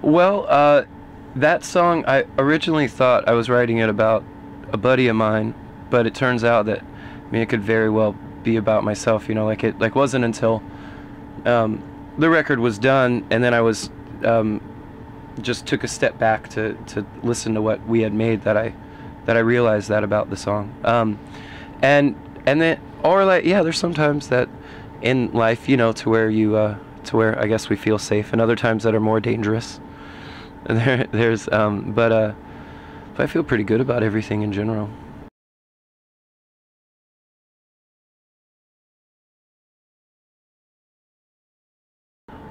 Well, that song, I originally thought I was writing it about a buddy of mine, but it turns out that, I mean, it could very well be about myself, you know, like it wasn't until the record was done and then I was just took a step back to listen to what we had made that I realized that about the song. And then, or like, yeah, there's sometimes that in life, you know, to where I guess we feel safe, and other times that are more dangerous. And but I feel pretty good about everything in general.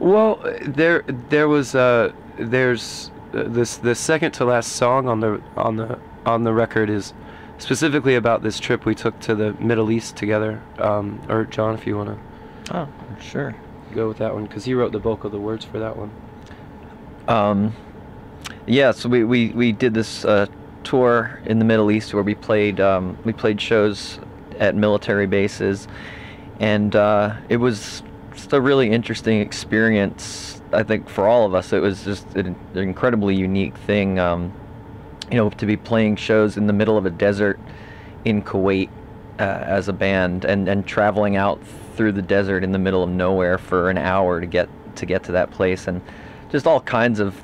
Well, there's the second to last song on the record is specifically about this trip we took to the Middle East together. Or John, if you wanna. Oh, sure. Go with that one, because he wrote the bulk of the words for that one. Yeah, so we did this tour in the Middle East where we played shows at military bases, and it was just a really interesting experience, I think, for all of us. It was just an incredibly unique thing, you know, to be playing shows in the middle of a desert in Kuwait as a band, and traveling out through the desert in the middle of nowhere for an hour to get to that place, and just all kinds of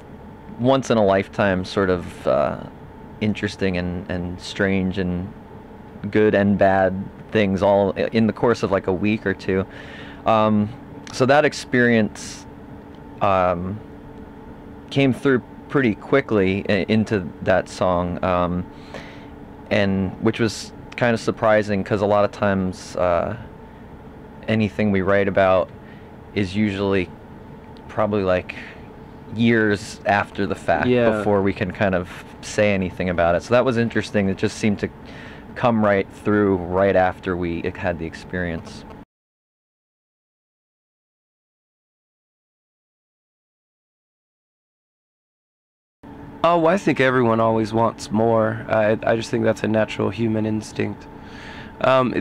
once in a lifetime sort of interesting and strange and good and bad things all in the course of like a week or two. So that experience came through pretty quickly into that song, and which was kind of surprising, because a lot of times anything we write about is usually probably like years after the fact, yeah, before we can kind of say anything about it. So that was interesting. It just seemed to come right through right after we had the experience. Oh, well, I think everyone always wants more. I just think that's a natural human instinct. But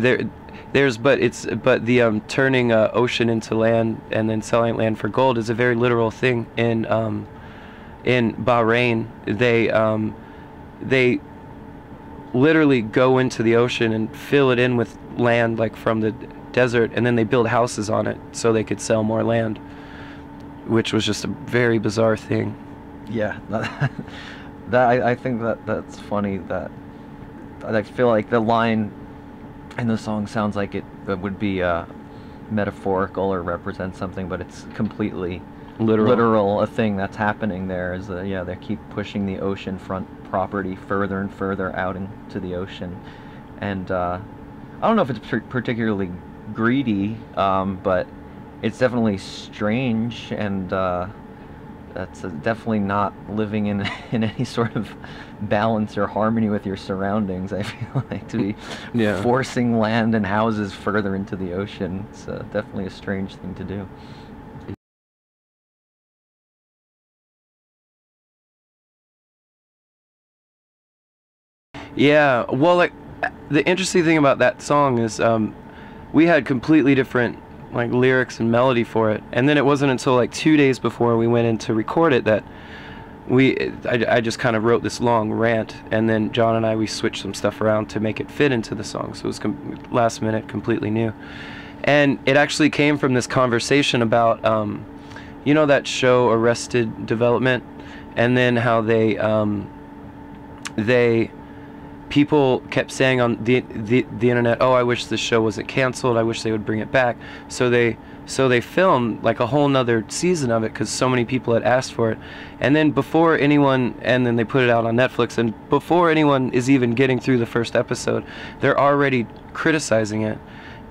the turning ocean into land and then selling land for gold is a very literal thing in Bahrain. They literally go into the ocean and fill it in with land, like from the desert, and then they build houses on it so they could sell more land, which was just a very bizarre thing. Yeah, I think that's funny. That I feel like the line in the song sounds like it would be metaphorical or represent something, but it's completely literal. A thing that's happening there is yeah, they keep pushing the oceanfront property further and further out into the ocean, and I don't know if it's particularly greedy, but it's definitely strange, and that's definitely not living in any sort of balance or harmony with your surroundings. I feel like to be yeah, forcing land and houses further into the ocean. It's definitely a strange thing to do. Yeah, well, like, the interesting thing about that song is we had completely different like lyrics and melody for it, and then it wasn't until like 2 days before we went in to record it that I just kind of wrote this long rant, and then John and we switched some stuff around to make it fit into the song, so it was last minute, completely new. And it actually came from this conversation about you know that show Arrested Development, and then how people kept saying on the internet, oh, I wish this show wasn't canceled, I wish they would bring it back. So they filmed like a whole nother season of it because so many people had asked for it. And then then they put it out on Netflix, and before anyone is even getting through the first episode, they're already criticizing it.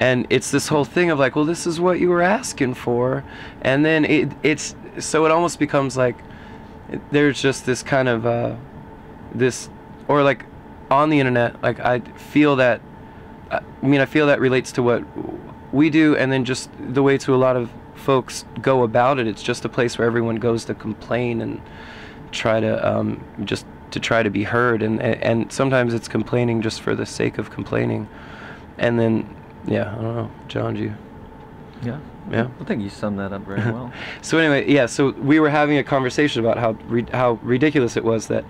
And it's this whole thing of like, well, this is what you were asking for. And then it almost becomes like there's just this kind of this, or like on the internet, like I feel that I mean, I feel that relates to what we do, and then just the way to a lot of folks go about it. It's just a place where everyone goes to complain and try to just to try to be heard, and sometimes it's complaining just for the sake of complaining. And then, yeah, I don't know, John, do you? Yeah. Yeah. I think you summed that up very well. So anyway, yeah, so we were having a conversation about how ridiculous it was that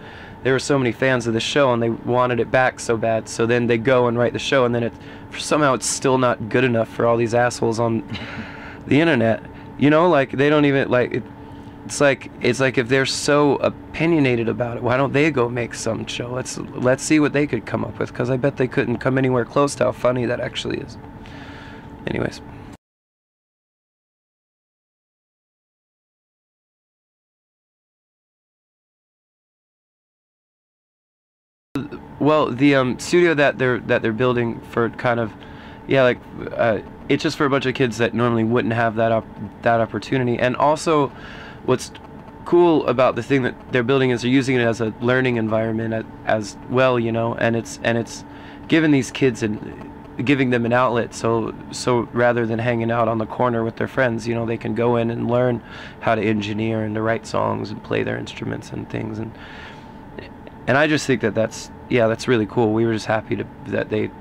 there were so many fans of the show and they wanted it back so bad. So then they go and write the show, and then somehow it's still not good enough for all these assholes on the internet. You know, like they don't even like. It's like if they're so opinionated about it, why don't they go make some show? Let's see what they could come up with, because I bet they couldn't come anywhere close to how funny that actually is. Anyways. Well, the studio that they're building for kind of, yeah, like it's just for a bunch of kids that normally wouldn't have that opportunity. And also, what's cool about the thing that they're building is they're using it as a learning environment as well, you know, and it's giving these kids and giving them an outlet. So rather than hanging out on the corner with their friends, you know, they can go in and learn how to engineer and to write songs and play their instruments and things. And I just think that's really cool. We were just happy that they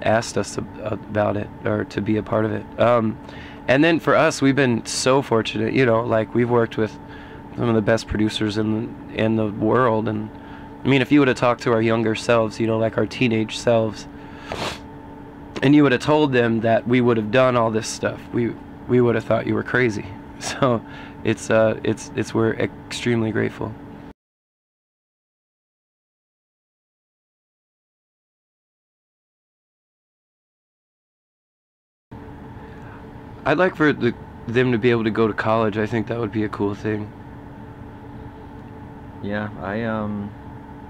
asked us about it, or to be a part of it. And then for us, we've been so fortunate, you know, like we've worked with some of the best producers in the world. And I mean, if you would have talked to our younger selves, you know, like our teenage selves, and you would have told them that we would have done all this stuff, we would have thought you were crazy. So we're extremely grateful. I'd like for them to be able to go to college. I think that would be a cool thing. Yeah,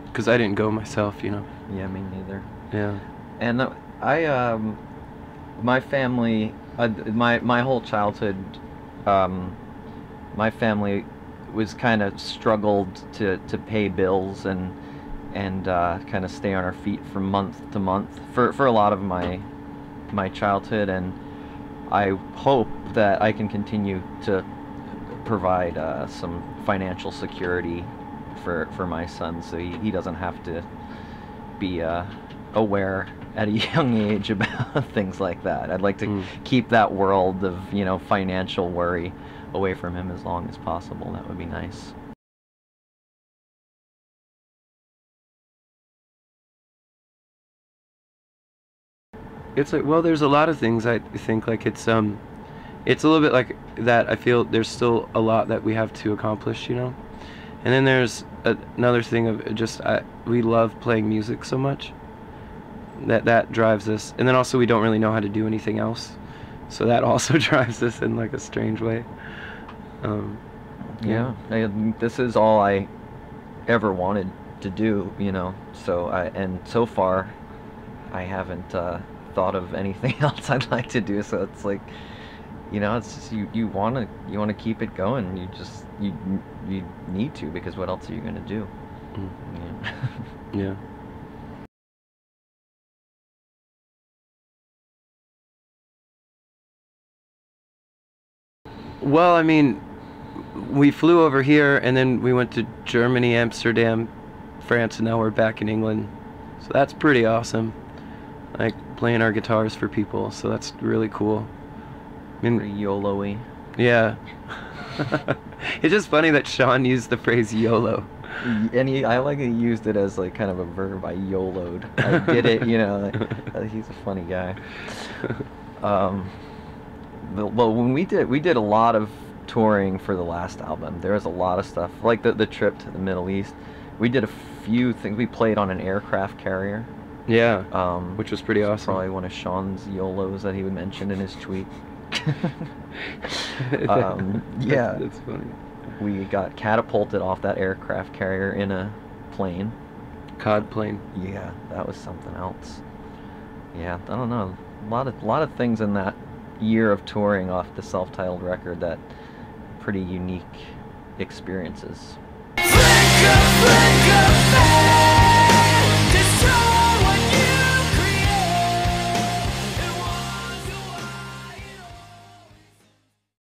Because I didn't go myself, you know. Yeah, me neither. Yeah. And my family, my whole childhood, my family was kind of struggled to pay bills and kind of stay on our feet from month to month for a lot of my childhood, and I hope that I can continue to provide some financial security for my son, so he doesn't have to be aware at a young age about things like that. I'd like to keep that world of, you know, financial worry away from him as long as possible. That would be nice. It's like, well, there's a lot of things. I think like it's a little bit like that. I feel there's still a lot that we have to accomplish, you know. And then there's another thing of just we love playing music so much that drives us. And then also we don't really know how to do anything else, so that also drives us in like a strange way. Yeah, this is all I ever wanted to do, you know. So and so far I haven't thought of anything else I'd like to do. So it's like, you know, it's just you want to keep it going. You need to, because what else are you gonna do? Yeah. Yeah. Well, I mean, we flew over here, and then we went to Germany, Amsterdam, France, and now we're back in England. So that's pretty awesome. Like playing our guitars for people, so that's really cool. I mean, pretty YOLO-y. Yeah. It's just funny that Sean used the phrase YOLO. And I like he used it as like kind of a verb. I YOLO'd. I did it, you know. He's a funny guy. Well, when we did a lot of touring for the last album. There was a lot of stuff, like the trip to the Middle East. We did a few things. We played on an aircraft carrier. Yeah, which was pretty awesome. Probably one of Sean's YOLOs that he would mention in his tweet. Yeah, that's funny. We got catapulted off that aircraft carrier in a plane. COD plane. Yeah, that was something else. Yeah, I don't know. A lot of things in that year of touring off the self-titled record that pretty unique experiences. Flicker, flicker.